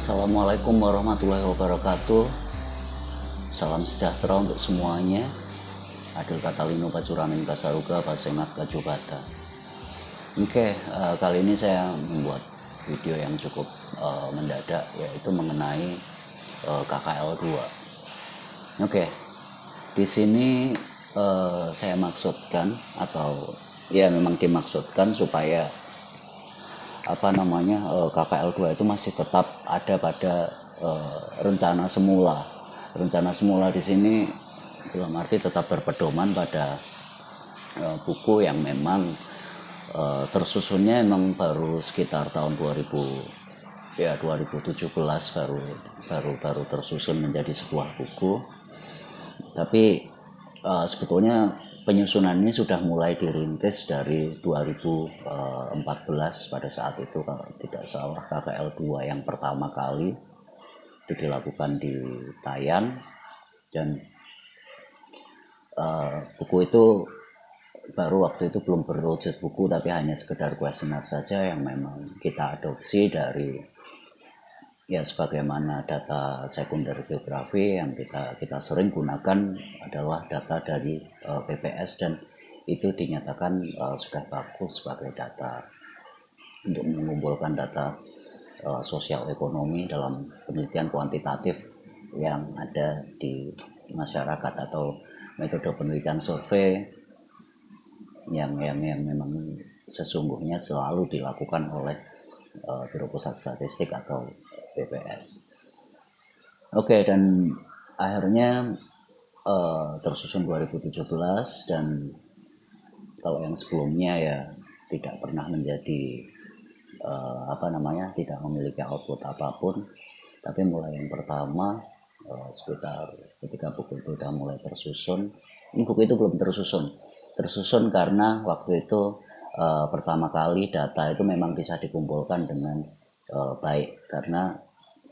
Assalamualaikum warahmatullahi wabarakatuh. Salam sejahtera untuk semuanya. Adil Katalino Pacuramin Basaruga Pasengat Kajubata. Kali ini saya membuat video yang cukup mendadak, yaitu mengenai KKL 2. Di sini saya maksudkan, atau ya memang dimaksudkan supaya KKL 2 itu masih tetap ada pada rencana semula. Rencana semula di sini dalam arti tetap berpedoman pada buku yang memang tersusunnya memang baru sekitar tahun 2017 baru tersusun menjadi sebuah buku. Tapi sebetulnya penyusunan ini sudah mulai dirintis dari 2014 pada saat itu, kalau tidak salah KKL 2 yang pertama kali itu dilakukan di Tayan, dan buku itu baru waktu itu belum berwujud buku, tapi hanya sekedar kuesioner saja yang memang kita adopsi dari sebagaimana data sekunder geografi yang kita sering gunakan adalah data dari BPS, dan itu dinyatakan sudah bagus sebagai data untuk mengumpulkan data sosial ekonomi dalam penelitian kuantitatif yang ada di masyarakat, atau metode penelitian survei yang memang sesungguhnya selalu dilakukan oleh Biro Pusat Statistik atau BPS. Dan akhirnya tersusun 2017, dan kalau yang sebelumnya ya tidak pernah menjadi tidak memiliki output apapun. Tapi mulai yang pertama sekitar ketika buku itu sudah mulai tersusun, buku itu belum tersusun karena waktu itu pertama kali data itu memang bisa dikumpulkan dengan baik, karena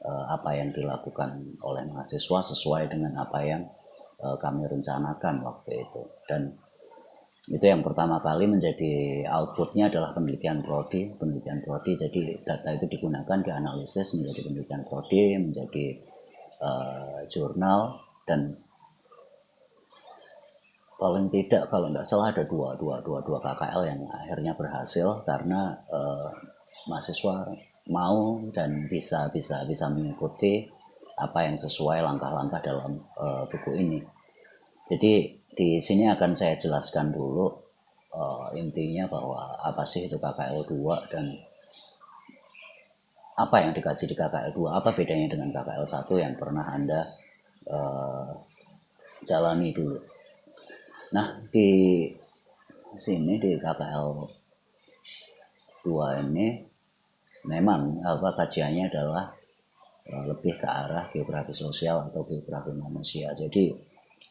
apa yang dilakukan oleh mahasiswa sesuai dengan apa yang kami rencanakan waktu itu. Dan itu yang pertama kali menjadi outputnya adalah penelitian prodi. Jadi data itu digunakan dianalisis menjadi penelitian prodi, menjadi jurnal, dan paling tidak kalau nggak salah ada dua KKL yang akhirnya berhasil karena mahasiswa mau dan bisa mengikuti apa yang sesuai langkah-langkah dalam buku ini. Jadi di sini akan saya jelaskan dulu intinya bahwa apa sih itu KKL 2 dan apa yang dikaji di KKL 2, apa bedanya dengan KKL 1 yang pernah Anda jalani dulu. Nah, di sini di KKL 2 ini memang kajiannya adalah lebih ke arah geografi sosial atau geografi manusia. Jadi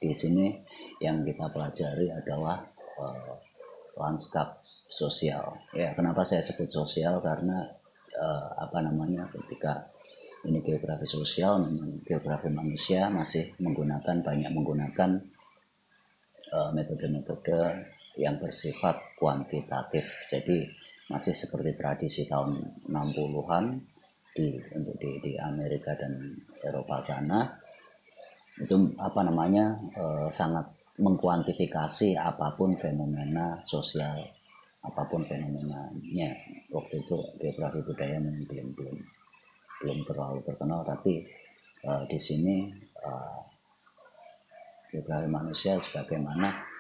di sini yang kita pelajari adalah lanskap sosial. Ya, kenapa saya sebut sosial? Karena ketika ini geografi sosial, memang geografi manusia masih banyak menggunakan metode-metode yang bersifat kuantitatif. Jadi masih seperti tradisi tahun 60-an untuk di Amerika dan Eropa sana, itu sangat mengkuantifikasi apapun fenomena sosial, apapun fenomenanya. Waktu itu geografi budaya belum terlalu terkenal, tapi di sini geografi manusia sebagaimana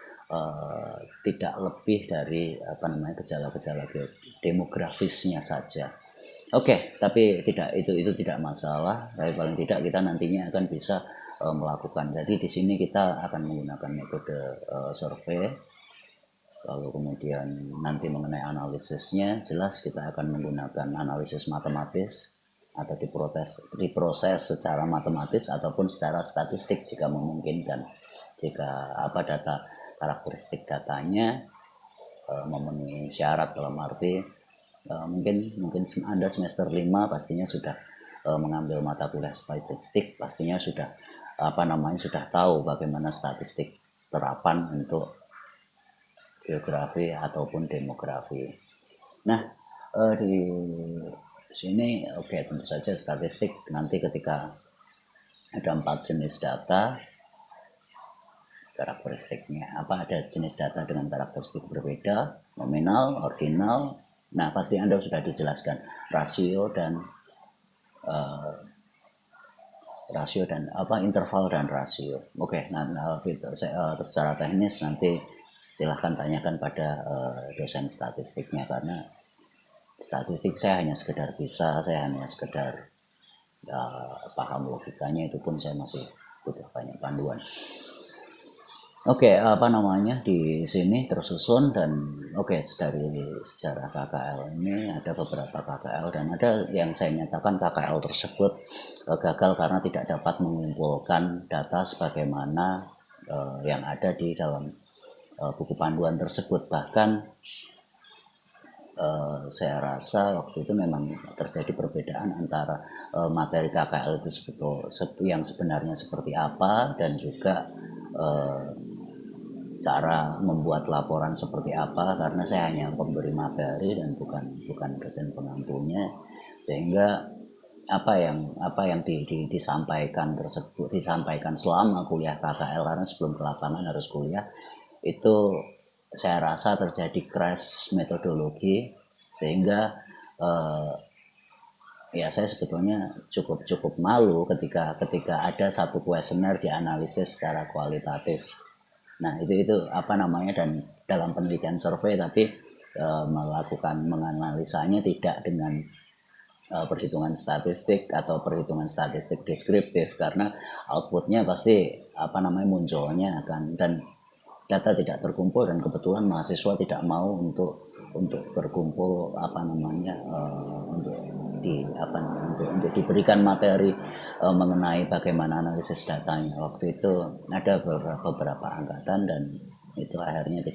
tidak lebih dari gejala-gejala demografisnya saja. Tapi itu tidak masalah. Tapi paling tidak kita nantinya akan bisa melakukan. Jadi di sini kita akan menggunakan metode survei. Lalu kemudian nanti mengenai analisisnya, jelas kita akan menggunakan analisis matematis atau diproses secara matematis ataupun secara statistik jika memungkinkan. Jika data karakteristik datanya memenuhi syarat, dalam arti mungkin Anda semester 5 pastinya sudah mengambil mata kuliah statistik, pastinya sudah sudah tahu bagaimana statistik terapan untuk geografi ataupun demografi. Nah, di Di sini tentu saja statistik nanti ketika ada 4 jenis data, karakteristiknya ada jenis data dengan karakteristik berbeda, nominal, ordinal. Nah, pasti Anda sudah dijelaskan rasio dan interval dan rasio. Nah secara teknis nanti silahkan tanyakan pada dosen statistiknya, karena statistik saya hanya sekedar paham logikanya, itu pun saya masih butuh banyak panduan. Di sini tersusun dan dari sejarah KKL ini ada beberapa KKL dan ada yang saya nyatakan KKL tersebut gagal karena tidak dapat mengumpulkan data sebagaimana yang ada di dalam buku panduan tersebut. Bahkan saya rasa waktu itu memang terjadi perbedaan antara materi KKL itu yang sebenarnya seperti apa dan juga cara membuat laporan seperti apa, karena saya hanya pemberi materi dan bukan dosen pengampunya, sehingga apa yang disampaikan tersebut disampaikan selama kuliah KKL, karena sebelum ke lapangan harus kuliah, itu saya rasa terjadi crash metodologi, sehingga saya sebetulnya cukup malu ketika ada satu kuesioner dianalisis secara kualitatif. Nah, itu dan dalam penelitian survei, tapi menganalisanya tidak dengan perhitungan statistik atau perhitungan statistik deskriptif, karena outputnya pasti munculnya dan data tidak terkumpul, dan kebetulan mahasiswa tidak mau untuk berkumpul untuk diberikan materi mengenai bagaimana analisis datanya. Waktu itu ada beberapa angkatan dan itu akhirnya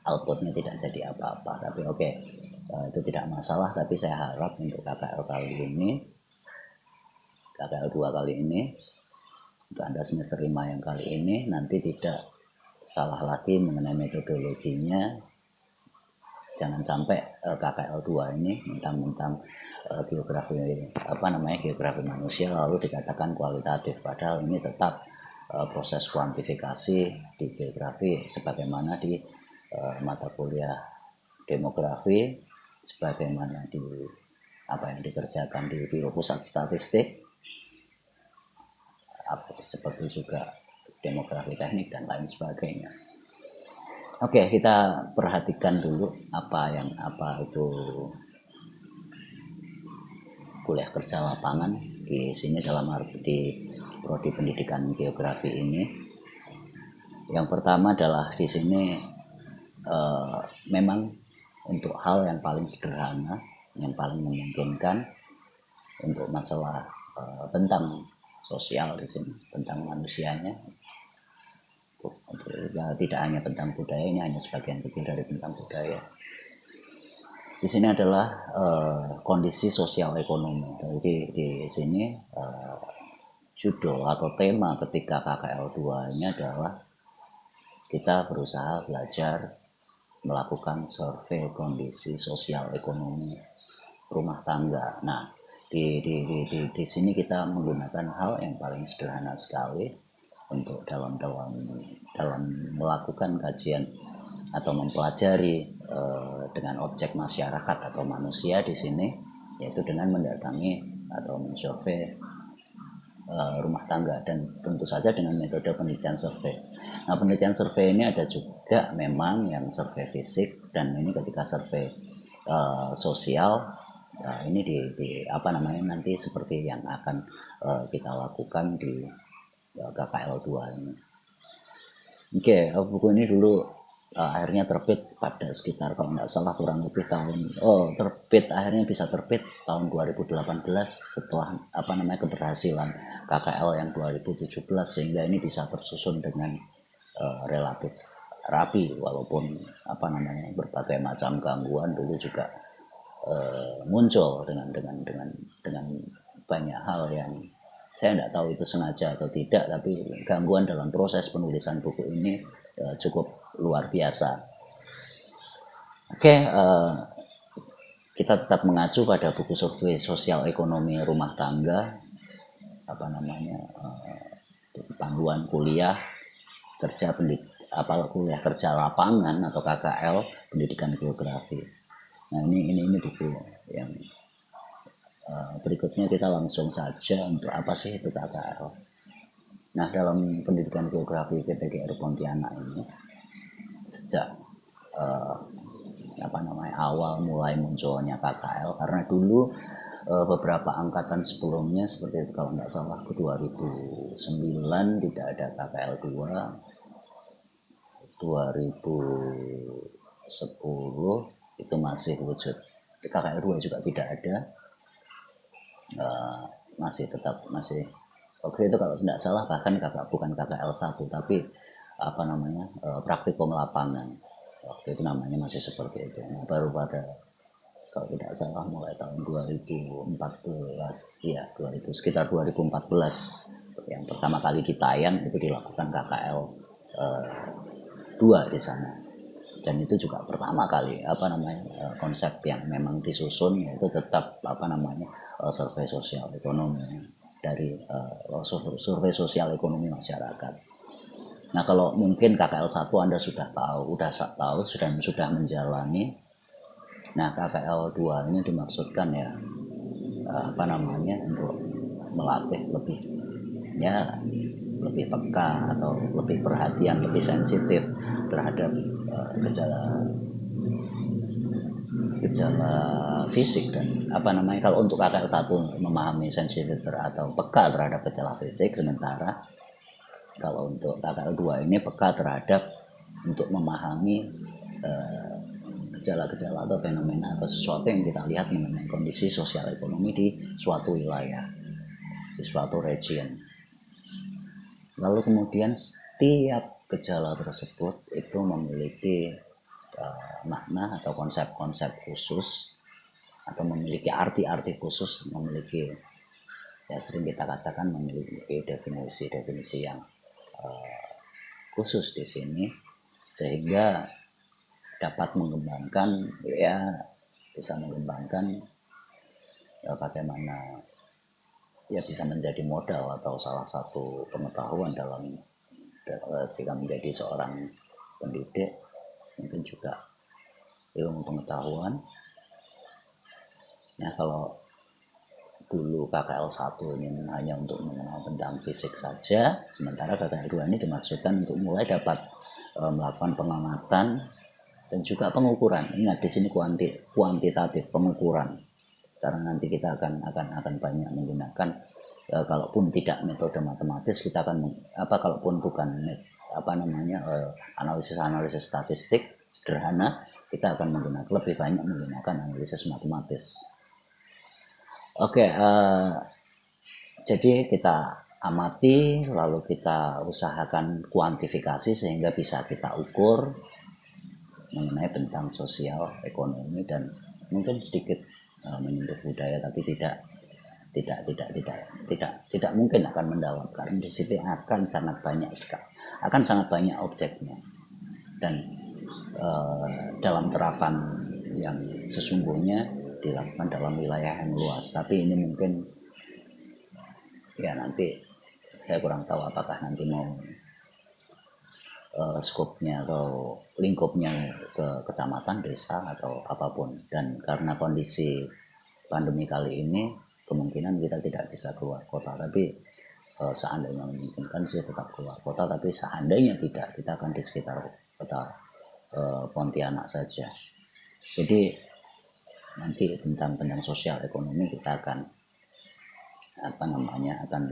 outputnya tidak jadi apa-apa, tapi itu tidak masalah. Tapi saya harap untuk KKL 2 kali ini, untuk Anda semester 5 yang kali ini, nanti tidak salah lagi mengenai metodologinya. Jangan sampai KKL 2 ini mentang-mentang geografi manusia lalu dikatakan kualitatif, padahal ini tetap proses kuantifikasi di geografi sebagaimana di mata kuliah demografi, sebagaimana di yang dikerjakan di Biro Pusat Statistik, seperti juga demografi teknik dan lain sebagainya. Kita perhatikan dulu apa itu kuliah kerja lapangan di sini dalam arti di prodi pendidikan geografi ini. Yang pertama adalah di sini memang untuk hal yang paling sederhana, yang paling memungkinkan untuk masalah tentang sosial di sini, tentang manusianya. Tidak hanya tentang budaya, ini hanya sebagian kecil dari tentang budaya. Di sini adalah kondisi sosial ekonomi. Jadi di sini judul atau tema ketika KKL 2 ini adalah kita berusaha belajar melakukan survei kondisi sosial ekonomi rumah tangga. Nah, di sini kita menggunakan hal yang paling sederhana sekali untuk dalam melakukan kajian atau mempelajari dengan objek masyarakat atau manusia di sini, yaitu dengan mendatangi atau mensurvei rumah tangga, dan tentu saja dengan metode penelitian survei. Nah, penelitian survei ini ada juga memang yang survei fisik, dan ini ketika survei sosial, ini nanti seperti yang akan kita lakukan di KKL 2 ini. Buku ini dulu akhirnya terbit pada sekitar, kalau nggak salah kurang lebih akhirnya bisa terbit tahun 2018 setelah keberhasilan KKL yang 2017, sehingga ini bisa tersusun dengan relatif rapi, walaupun berbagai macam gangguan dulu juga muncul dengan banyak hal yang saya tidak tahu itu sengaja atau tidak, tapi gangguan dalam proses penulisan buku ini cukup luar biasa. kita tetap mengacu pada buku survei sosial ekonomi rumah tangga, panduan kuliah kerja kuliah kerja lapangan atau KKL pendidikan geografi. Nah ini buku yang berikutnya kita langsung saja untuk apa sih itu KKL. Nah dalam pendidikan geografi PTGR Pontianak ini sejak awal mulai munculnya KKL, karena dulu beberapa angkatan sebelumnya seperti itu, kalau nggak salah 2009 tidak ada KKL 2, 2010 itu masih wujud, KKL 2 juga tidak ada, masih oke itu kalau tidak salah bahkan bukan KKL 1 tapi praktikum lapangan. Waktu itu namanya masih seperti itu. Nah, baru pada kalau tidak salah mulai tahun 2014 ya, sekitar 2014 yang pertama kali ditayang itu dilakukan KKL 2 di sana. Dan itu juga pertama kali konsep yang memang disusun yaitu tetap survei sosial ekonomi dari survei sosial ekonomi masyarakat. Nah kalau mungkin KKL 1 Anda sudah tahu sudah menjalani. Nah KKL 2 ini dimaksudkan ya untuk melatih lebih peka atau lebih perhatian, lebih sensitif terhadap gejala fisik dan kalau untuk KKL 1 memahami sensitif atau peka terhadap gejala fisik, sementara kalau untuk KKL 2 ini peka terhadap untuk memahami gejala-gejala atau fenomena atau sesuatu yang kita lihat mengenai kondisi sosial ekonomi di suatu wilayah, di suatu region. Lalu kemudian setiap gejala tersebut itu memiliki makna atau konsep-konsep khusus atau memiliki arti-arti khusus, memiliki sering kita katakan memiliki definisi-definisi yang khusus di sini, sehingga dapat bisa mengembangkan bagaimana bisa menjadi modal atau salah satu pengetahuan dalam ketika menjadi seorang pendidik, mungkin juga ilmu pengetahuan. Nah kalau dulu KKL 1 ini hanya untuk mengenal tentang fisik saja, sementara KKL 2 ini dimaksudkan untuk mulai dapat melakukan pengamatan dan juga pengukuran. Ingat di sini kuantitatif pengukuran, karena nanti kita akan banyak menggunakan kalaupun tidak metode matematis, kita akan kalaupun bukan analisis statistik sederhana, kita akan lebih banyak menggunakan analisis matematis. Oke, jadi kita amati, lalu kita usahakan kuantifikasi sehingga bisa kita ukur mengenai tentang sosial ekonomi dan mungkin sedikit menyentuh budaya, tapi tidak mungkin akan mendalam, karena di sini akan sangat banyak objeknya dan dalam terapan yang sesungguhnya dilakukan dalam wilayah yang luas. Tapi ini mungkin nanti saya kurang tahu apakah nanti mau skopnya atau lingkupnya ke kecamatan, desa atau apapun. Dan karena kondisi pandemi kali ini kemungkinan kita tidak bisa keluar kota, tapi seandainya memungkinkan sih tetap keluar kota, tapi seandainya tidak, kita akan di sekitar kota Pontianak saja. Jadi nanti tentang sosial ekonomi kita akan akan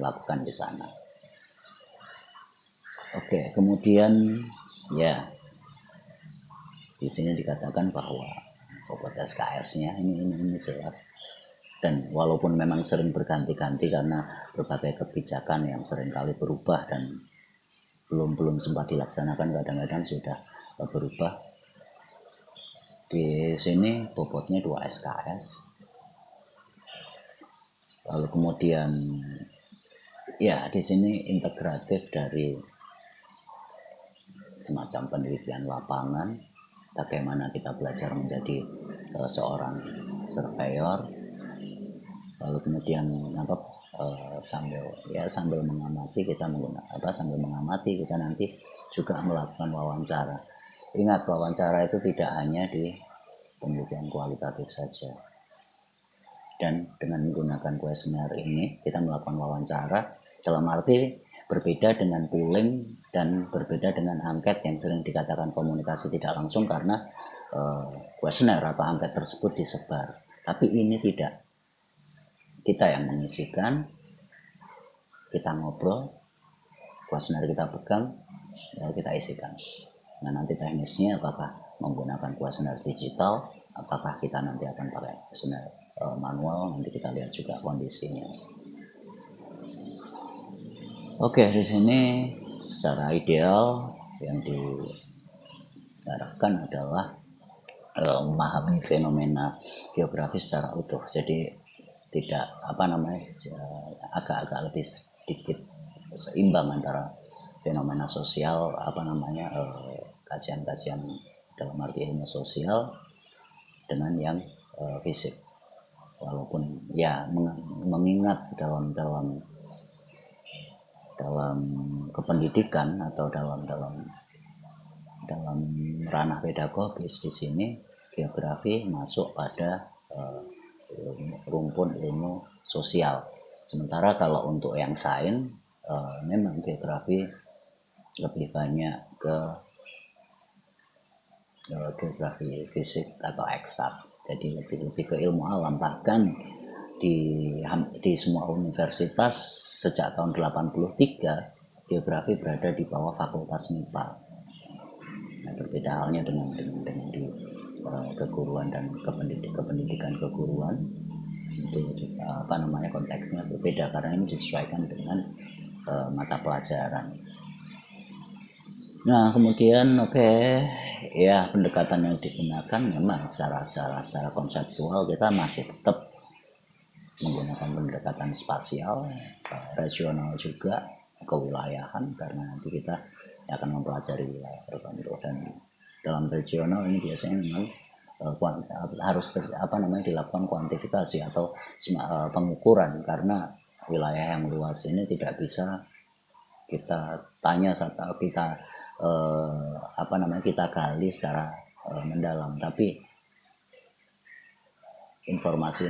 lakukan di sana. Oke, kemudian di sini dikatakan bahwa bobot SKS-nya ini jelas, dan walaupun memang sering berganti-ganti karena berbagai kebijakan yang sering kali berubah dan belum sempat dilaksanakan, kadang-kadang sudah berubah. Di sini bobotnya 2 SKS. Lalu kemudian di sini integratif dari semacam penelitian lapangan bagaimana kita belajar menjadi seorang surveyor, lalu kemudian sambil mengamati kita nanti juga melakukan wawancara. Ingat, wawancara itu tidak hanya di penelitian kualitatif saja. Dan dengan menggunakan kuesioner ini kita melakukan wawancara dalam arti berbeda dengan polling dan berbeda dengan angket yang sering dikatakan komunikasi tidak langsung karena kuesioner atau angket tersebut disebar. Tapi ini tidak. Kita yang mengisikan, kita ngobrol, kuesioner kita pegang, lalu kita isikan. Nah, nanti teknisnya apakah menggunakan kuesioner digital, apakah kita nanti akan pakai kuesioner manual, nanti kita lihat juga kondisinya. Oke, di sini secara ideal yang diharapkan adalah memahami fenomena geografi secara utuh. Jadi tidak agak-agak lebih sedikit seimbang antara fenomena sosial kajian-kajian dalam arti ilmu sosial dengan yang fisik. Walaupun ya mengingat dalam kependidikan atau dalam ranah pedagogis, di sini geografi masuk pada rumpun ilmu sosial. Sementara kalau untuk yang sains memang geografi lebih banyak ke geografi fisik atau eksak. Jadi lebih ke ilmu alam. Bahkan di semua universitas sejak tahun 83 geografi berada di bawah fakultas MIPA. Nah, berbeda halnya dengan di keguruan dan kependidikan keguruan, itu konteksnya berbeda karena ini disesuaikan dengan mata pelajaran. Nah, kemudian ya pendekatan yang digunakan memang secara konseptual kita masih tetap menggunakan pendekatan spasial, regional juga, kewilayahan, karena nanti kita akan mempelajari wilayah tertentu. Dan dalam regional ini biasanya memang harus dilakukan kuantifikasi atau pengukuran, karena wilayah yang luas ini tidak bisa kita tanya atau kita kita gali secara mendalam, tapi informasi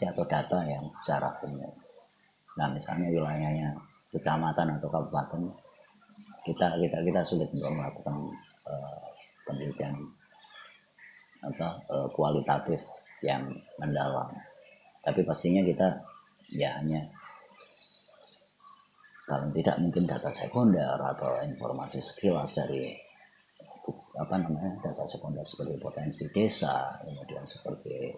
atau data yang secara umum. Nah, misalnya wilayahnya kecamatan atau kabupaten, kita sulit untuk melakukan penelitian kualitatif yang mendalam. Tapi pastinya kita ya hanya kalau tidak mungkin data sekunder atau informasi sekilas dari data sekunder seperti potensi desa, kemudian seperti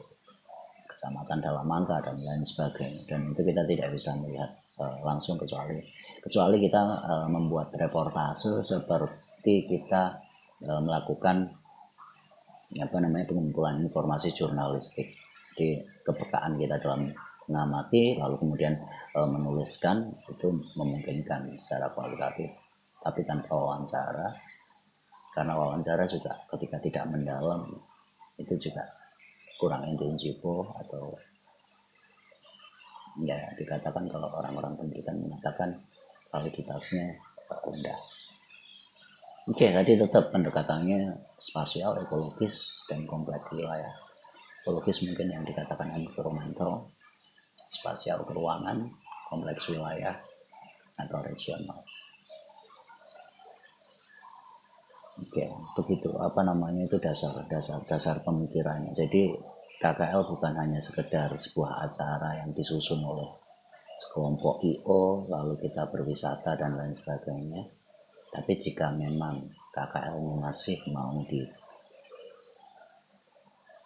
kecamatan dalam angka dan lain sebagainya, dan itu kita tidak bisa melihat langsung kecuali kita membuat reportase seperti kita melakukan pengumpulan informasi jurnalistik. Di kepekaan kita dalam mengamati lalu kemudian menuliskan itu memungkinkan secara kualitatif, tapi tanpa wawancara, karena wawancara juga ketika tidak mendalam itu juga kurang intelligible, atau ya dikatakan kalau orang-orang pendidikan mengatakan validitasnya rendah. Tadi tetap pendekatannya spasial, ekologis, dan kompleks wilayah. Ekologis mungkin yang dikatakan environmental, spasial keruangan, kompleks wilayah, atau regional. Begitu itu dasar pemikirannya. Jadi KKL bukan hanya sekedar sebuah acara yang disusun oleh sekelompok IO lalu kita berwisata dan lain sebagainya. Tapi jika memang KKL masih mau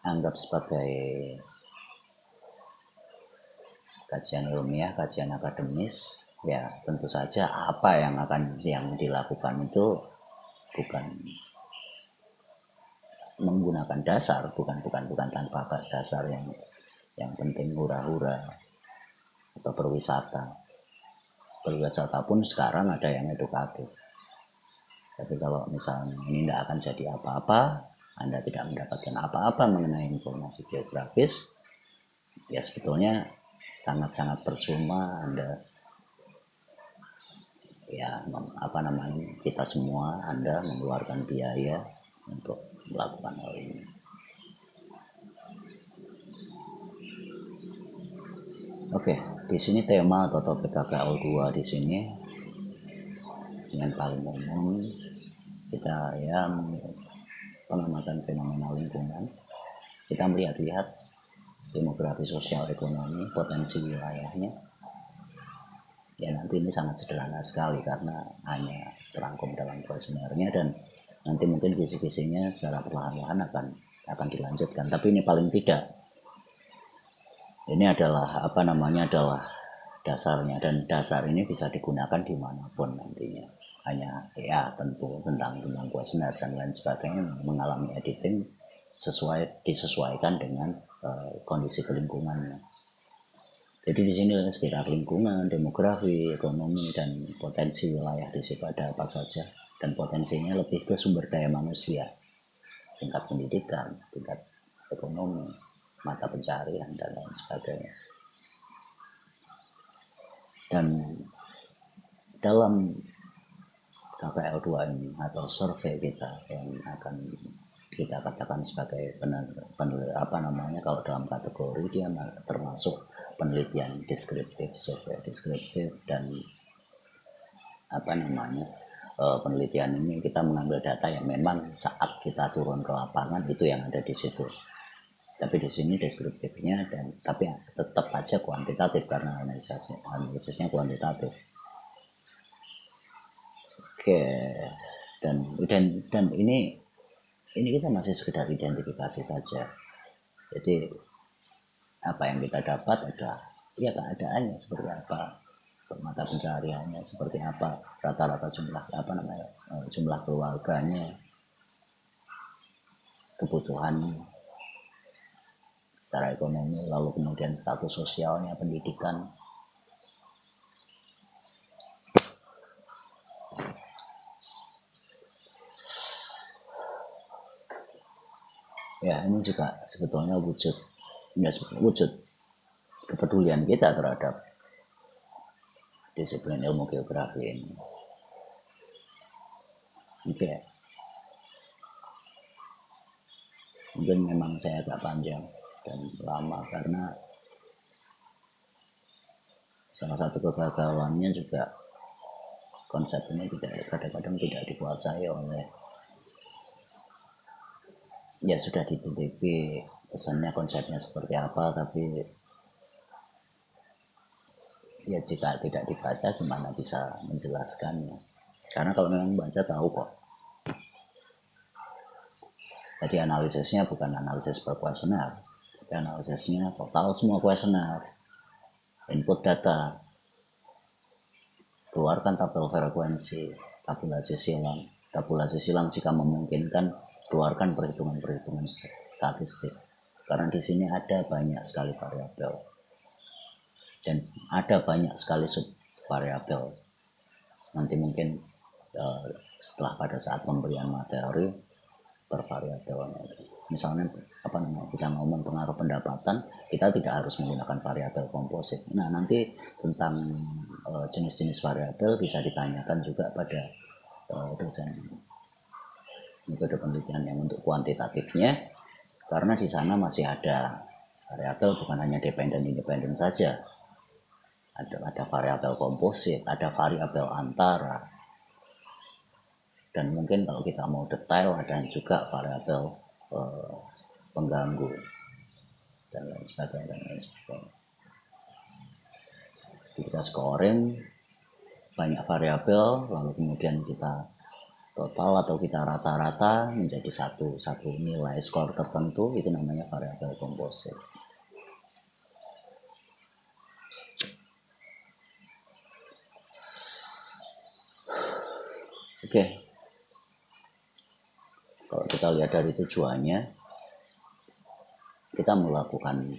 dianggap sebagai kajian ilmiah, kajian akademis, ya tentu saja apa yang dilakukan itu bukan menggunakan dasar, bukan tanpa dasar yang penting hura-hura atau berwisata pun sekarang ada yang edukatif. Tapi kalau misalnya ini tidak akan jadi apa-apa, Anda tidak mendapatkan apa-apa mengenai informasi geografis, ya sebetulnya sangat-sangat percuma Anda, ya kita semua Anda mengeluarkan biaya untuk melakukan hal ini. Oke, di sini tema atau topik KKL 2 di sini yang paling umum kita ya pengamatan fenomena lingkungan. Kita melihat-lihat demografi sosial ekonomi, potensi wilayahnya. Ya nanti ini sangat sederhana sekali karena hanya terangkum dalam kuesionernya, dan nanti mungkin kisi-kisinya secara perlahan-lahan akan dilanjutkan. Tapi ini paling tidak ini adalah adalah dasarnya, dan dasar ini bisa digunakan dimanapun nantinya. Hanya ya tentu tentang kuesioner dan lain sebagainya mengalami editing disesuaikan dengan kondisi kelingkungannya. Jadi di sini sekitar lingkungan, demografi, ekonomi, dan potensi wilayah di situ ada apa saja, dan potensinya lebih ke sumber daya manusia, tingkat pendidikan, tingkat ekonomi, mata pencaharian, dan lain sebagainya. Dan dalam KKL 2 ini atau survei kita yang akan kita katakan sebagai kalau dalam kategori dia termasuk penelitian deskriptif, survei deskriptif, dan penelitian ini kita mengambil data yang memang saat kita turun ke lapangan itu yang ada di situ. Tapi di sini deskriptifnya tapi tetap aja kuantitatif karena analisisnya kuantitatif. Oke, dan ini kita masih sekedar identifikasi saja. Jadi apa yang kita dapat adalah ya keadaannya seperti apa, mata pencahariannya seperti apa, rata-rata jumlah keluarganya, kebutuhan secara ekonomi, lalu kemudian status sosialnya, pendidikan. Ya ini juga sebetulnya wujud kepedulian kita terhadap disiplin ilmu geografi ini. Oke. Mungkin memang saya agak panjang dan lama karena salah satu kegagalannya juga konsep ini kadang-kadang tidak dikuasai oleh, ya sudah diteliti pesannya konsepnya seperti apa, tapi ya jika tidak dibaca gimana bisa menjelaskannya, karena kalau memang baca tahu kok. Jadi analisisnya bukan analisis per kuesioner, tapi analisisnya total semua kuesioner, input data, keluarkan tabel frekuensi, tabulasi silang jika memungkinkan, keluarkan perhitungan statistik. Karena di sini ada banyak sekali variabel dan ada banyak sekali subvariabel. Nanti mungkin setelah pada saat pemberian materi per variabelnya, misalnya kita ngomong pengaruh pendapatan, kita tidak harus menggunakan variabel komposit. Nah nanti tentang jenis-jenis variabel bisa ditanyakan juga pada dosen metode penelitian yang untuk kuantitatifnya, karena di sana masih ada variabel bukan hanya dependen independen saja, ada variabel komposit, ada variabel antara, dan mungkin kalau kita mau detail ada juga variabel pengganggu dan lain sebagainya. Kita scoring banyak variabel, lalu kemudian kita total atau kita rata-rata menjadi satu nilai skor tertentu, itu namanya variabel komposit. Oke. Kalau kita lihat dari tujuannya, kita melakukan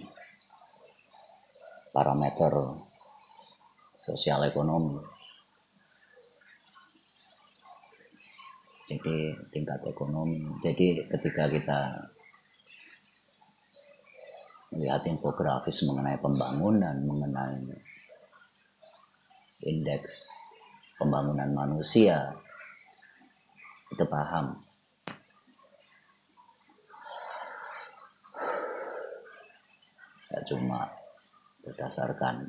parameter sosial ekonomi. Jadi tingkat ekonomi. Jadi ketika kita melihat infografis mengenai pembangunan, mengenai indeks pembangunan manusia, itu paham. Ya cuma berdasarkan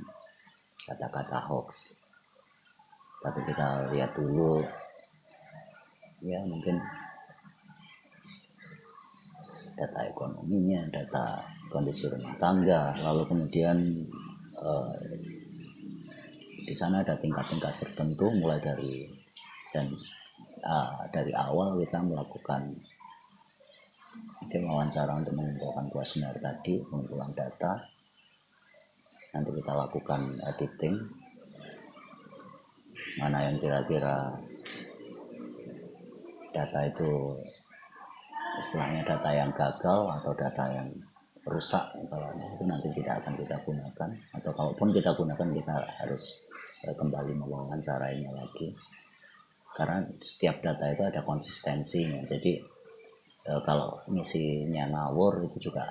kata-kata hoax. Tapi kita lihat dulu, ya mungkin data ekonominya, data kondisi rumah tangga, lalu kemudian di sana ada tingkat-tingkat tertentu mulai dari dari awal kita melakukan wawancara untuk mengumpulkan kuesioner tadi, pengumpulan data. Nanti kita lakukan editing, mana yang kira-kira data itu istilahnya data yang gagal atau data yang rusak, itu nanti tidak akan kita gunakan, atau kalaupun kita gunakan kita harus kembali mewawancarainya lagi, karena setiap data itu ada konsistensinya. Jadi kalau misinya ngawur itu juga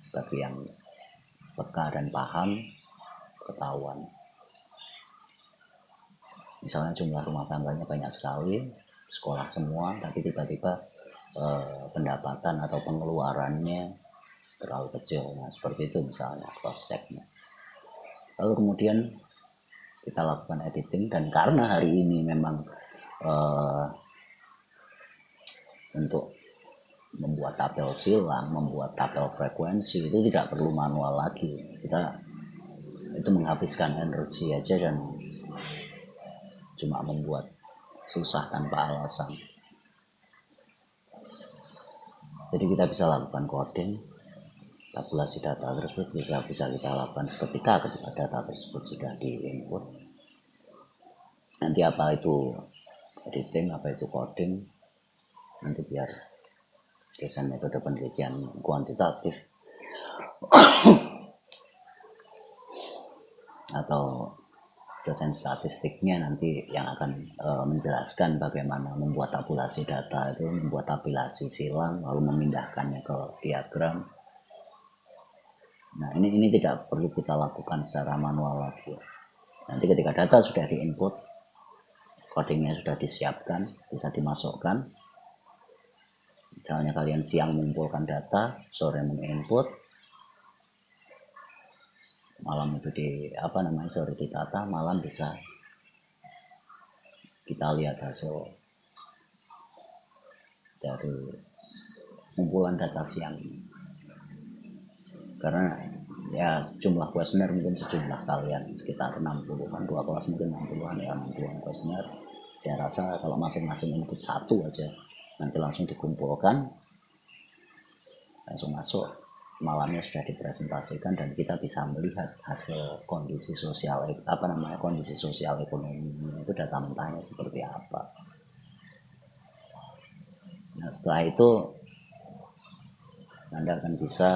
bagi yang peka dan paham ketahuan. Misalnya jumlah rumah tangganya banyak sekali, sekolah semua, tapi tiba-tiba pendapatan atau pengeluarannya terlalu kecil. Nah seperti itu misalnya cross checknya. Lalu kemudian kita lakukan editing, dan karena hari ini memang untuk membuat tabel silang, membuat tabel frekuensi itu tidak perlu manual lagi. Kita itu menghabiskan energi aja dan cuma membuat susah tanpa alasan. Jadi kita bisa lakukan coding, tabulasi data tersebut bisa kita lakukan seketika ketika data tersebut sudah di-input. Nanti apa itu editing, apa itu coding, nanti biar dosen metode penelitian kuantitatif atau dosen statistiknya nanti yang akan menjelaskan bagaimana membuat tabulasi data itu, membuat tabulasi silang, lalu memindahkannya ke diagram. Nah ini tidak perlu kita lakukan secara manual lagi. Nanti ketika data sudah di-input, codingnya sudah disiapkan, bisa dimasukkan. Misalnya kalian siang mengumpulkan data, sore menginput, malam itu sore ditata, malam bisa kita lihat hasil dari kumpulan data siang. Karena ya jumlah kuesioner mungkin sejumlah kalian sekitar 60-an, 2 kelas mungkin 60-an, ya 60-an kuesioner. Saya rasa kalau masing-masing input satu aja, nanti langsung dikumpulkan, langsung masuk, malamnya sudah dipresentasikan, dan kita bisa melihat hasil kondisi sosial kondisi sosial ekonomi itu data mentahnya seperti apa. Nah setelah itu Anda akan bisa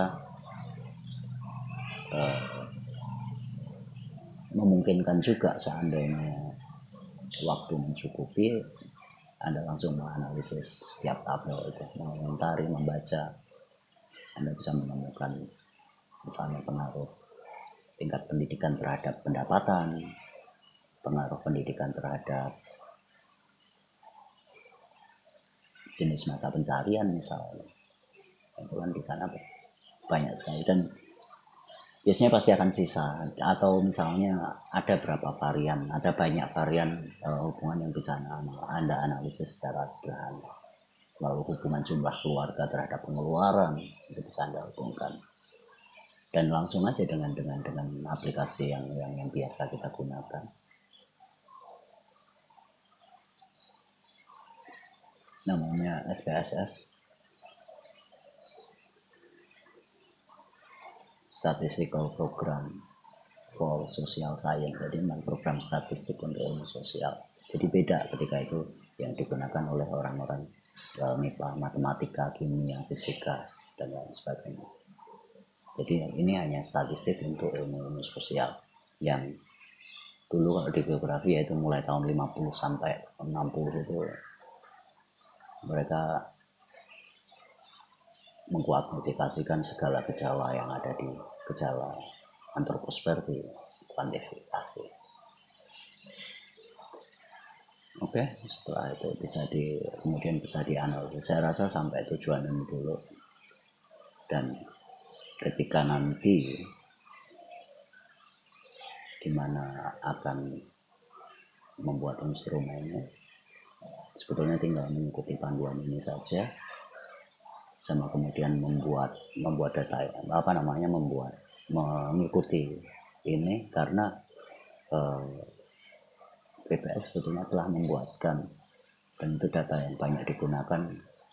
memungkinkan juga seandainya waktu mencukupi, Anda langsung menganalisis setiap tabel itu, mengomentari, membaca. Anda bisa menemukan misalnya pengaruh tingkat pendidikan terhadap pendapatan, pengaruh pendidikan terhadap jenis mata pencarian misalnya. Itu kan di sana banyak sekali, dan biasanya pasti akan sisa, atau misalnya ada berapa varian, ada banyak varian hubungan yang bisa Anda analisis secara sederhana. Lalu hubungan jumlah keluarga terhadap pengeluaran itu bisa Anda hubungkan, dan langsung aja dengan aplikasi yang biasa kita gunakan. Namanya SPSS, Statistical Program for Social Science. Jadi memang program statistik untuk ilmu sosial. Jadi beda ketika itu yang digunakan oleh orang-orang MIPA, matematika, kimia, fisika, dan lain sebagainya. Jadi ini hanya statistik untuk ilmu sosial yang dulu kalau di geografi yaitu mulai tahun 50 sampai 60 itu mereka mengkuantifikasikan segala gejala yang ada di gejala antroposfer di kuantifikasi. Oke, setelah itu kemudian bisa dianalisis. Saya rasa sampai tujuan ini dulu, dan ketika nanti gimana akan membuat instrumennya, sebetulnya tinggal mengikuti panduan ini saja, sama kemudian membuat data mengikuti ini, karena BPS sebetulnya telah membuatkan, dan itu data yang banyak digunakan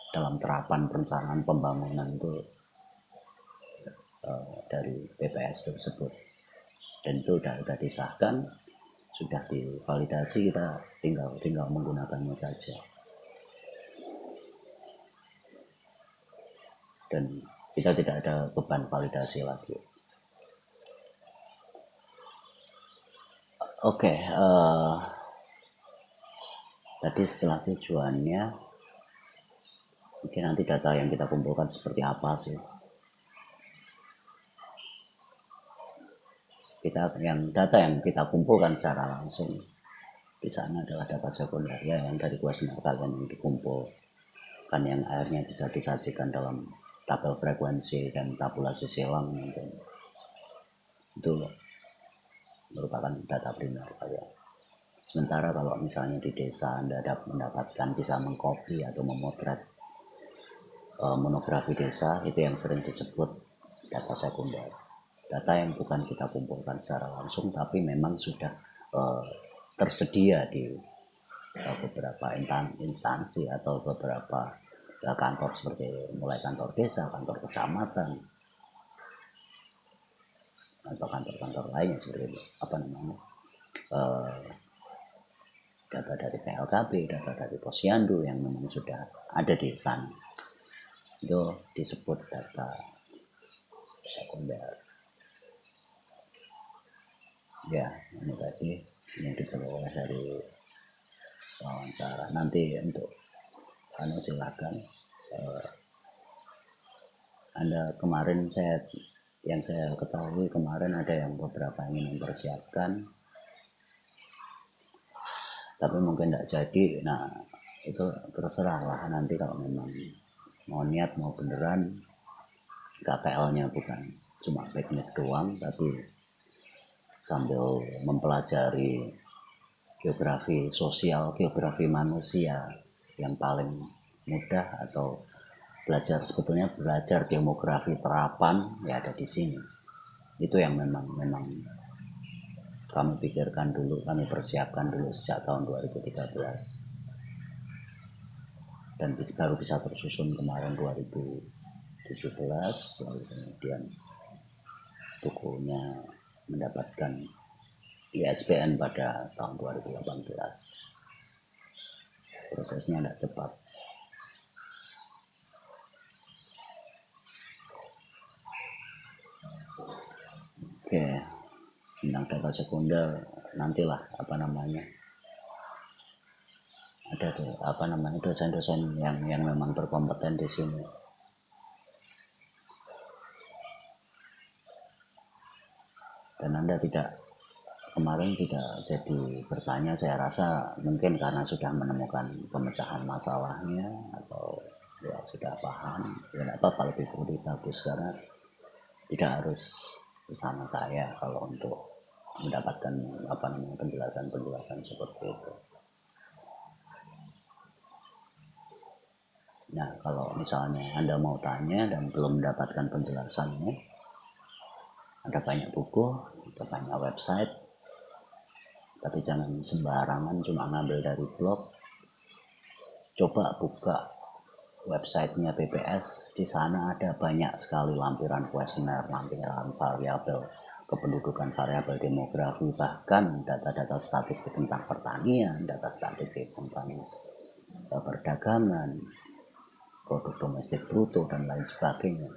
dalam terapan perencanaan pembangunan itu dari BPS tersebut, dan itu sudah disahkan, sudah divalidasi, kita tinggal menggunakannya saja. Dan kita tidak ada beban validasi lagi. Oke, tadi setelah tujuannya, mungkin nanti data yang kita kumpulkan seperti apa sih. Data yang kita kumpulkan secara langsung di sana adalah data sekunder, ya, yang dari kuesioner kalian yang dikumpulkan, yang akhirnya bisa disajikan dalam tabel frekuensi dan tabulasi silang, itu merupakan data primer kalian. Sementara kalau misalnya di desa Anda mendapatkan, bisa mengcopy atau memotret monografi desa, itu yang sering disebut data sekunder, data yang bukan kita kumpulkan secara langsung, tapi memang sudah tersedia di beberapa instansi atau beberapa kantor, seperti mulai kantor desa, kantor kecamatan, atau kantor-kantor lainnya seperti itu, data dari PLKB, data dari Posyandu yang memang sudah ada di sana, itu disebut data sekunder. Ya, ini tadi yang diperoleh dari wawancara. Nanti untuk silakan. Anda kemarin yang saya ketahui kemarin ada yang beberapa ingin mempersiapkan, tapi mungkin tidak jadi. Nah, itu terserah lah, nanti kalau memang mau niat, mau beneran, KPL-nya bukan cuma teknik doang, tapi sambil mempelajari geografi sosial, geografi manusia yang paling mudah, atau sebetulnya belajar demografi terapan, ya ada di sini. Itu yang memang kami pikirkan dulu, kami persiapkan dulu sejak tahun 2013, dan baru bisa tersusun kemarin 2017, lalu kemudian bukunya mendapatkan ISBN pada tahun 2018. Prosesnya tidak cepat. Oke, tentang data sekunder nantilah ada dosen-dosen yang memang berkompeten di sini. Dan Anda kemarin tidak jadi bertanya, saya rasa mungkin karena sudah menemukan pemecahan masalahnya, atau ya sudah paham, ya tidak apa-apa, lebih bagus, karena tidak harus bersama saya kalau untuk mendapatkan penjelasan seperti itu. Nah, kalau misalnya Anda mau tanya dan belum mendapatkan penjelasannya, ada banyak buku, ada banyak website, tapi jangan sembarangan cuma ngambil dari blog. Coba buka websitenya BPS, di sana ada banyak sekali lampiran kuesioner, lampiran variabel kependudukan, variabel demografi, bahkan data-data statistik tentang pertanian, data statistik tentang perdagangan, produk domestik bruto, dan lain sebagainya.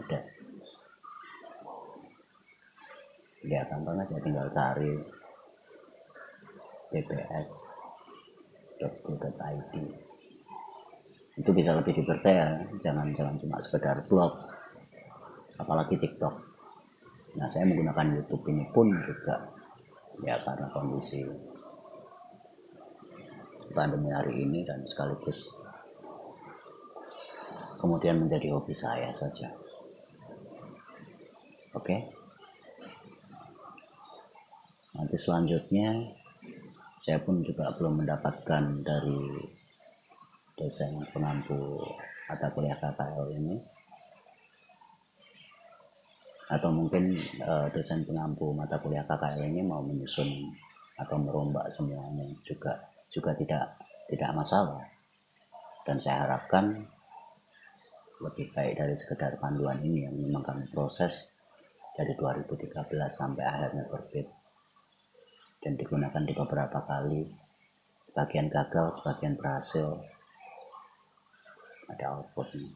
Ada. Ya, gampang aja, tinggal cari bps.go.id. itu bisa lebih dipercaya, jangan cuma sekedar blog, apalagi TikTok. Nah, saya menggunakan YouTube ini pun juga ya karena kondisi pandemi hari ini, dan sekaligus kemudian menjadi hobi saya saja. Oke. Nanti selanjutnya saya pun juga belum mendapatkan dari dosen pengampu mata kuliah KKL ini, atau mungkin dosen pengampu mata kuliah KKL ini mau menyusun atau merombak semuanya juga tidak masalah. Dan saya harapkan lebih baik dari sekedar panduan ini yang memang kami proses dari 2013 sampai akhirnya terbit dan digunakan di beberapa kali, sebagian gagal, sebagian berhasil, ada outputnya.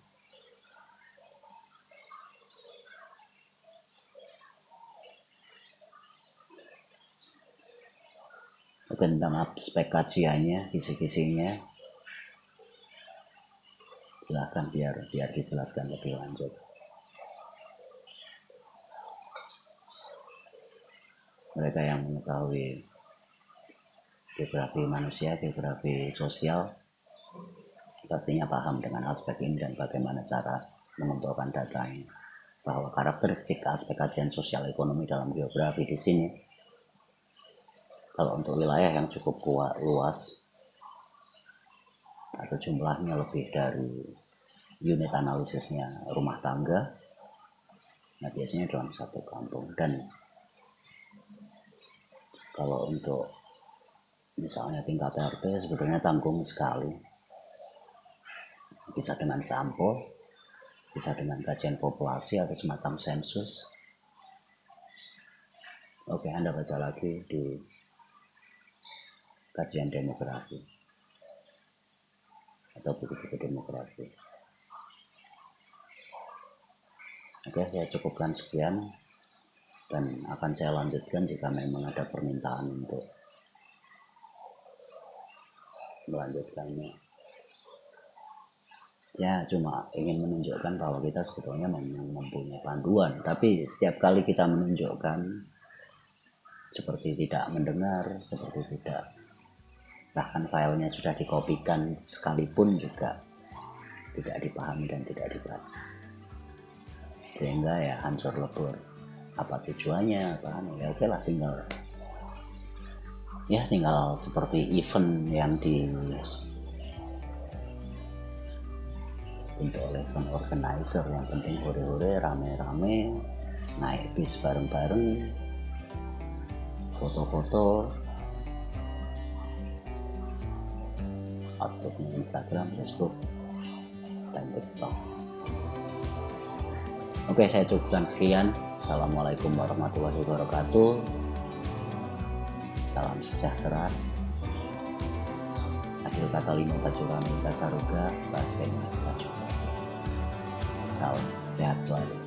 Tentang aspek kajiannya, kisi-kisinya, silahkan biar dijelaskan lebih lanjut. Mereka yang mengetahui geografi manusia, geografi sosial, pastinya paham dengan aspek ini dan bagaimana cara mengumpulkan datanya. Bahwa karakteristik aspek kajian sosial ekonomi dalam geografi di sini, kalau untuk wilayah yang cukup luas atau jumlahnya lebih dari unit analisisnya rumah tangga, nah biasanya dalam satu kampung. Dan kalau untuk misalnya tingkat RT sebetulnya tanggung sekali, bisa dengan sampel, bisa dengan kajian populasi atau semacam sensus. Oke, Anda baca lagi di kajian demografi atau buku-buku demografi. Oke, saya cukupkan sekian dan akan saya lanjutkan jika memang ada permintaan untuk melanjutkannya. Ya, cuma ingin menunjukkan bahwa kita sebetulnya memang mempunyai panduan, tapi setiap kali kita menunjukkan seperti tidak mendengar, seperti tidak, bahkan filenya sudah dikopikan sekalipun juga tidak dipahami dan tidak dibaca, sehingga ya hancur lebur. Apa tujuannya? Ya oke lah, tinggal seperti event yang dibentuk oleh organizer, yang penting hore-hore, rame-rame, naik bis bareng-bareng, foto-foto, upload di Instagram, Facebook, dan TikTok. Oke, saya cukupkan sekian. Assalamualaikum warahmatullahi wabarakatuh. Salam sejahtera. Akhir kata lima bajurami kasaruga, basenya bajurami. Salam sehat selalu.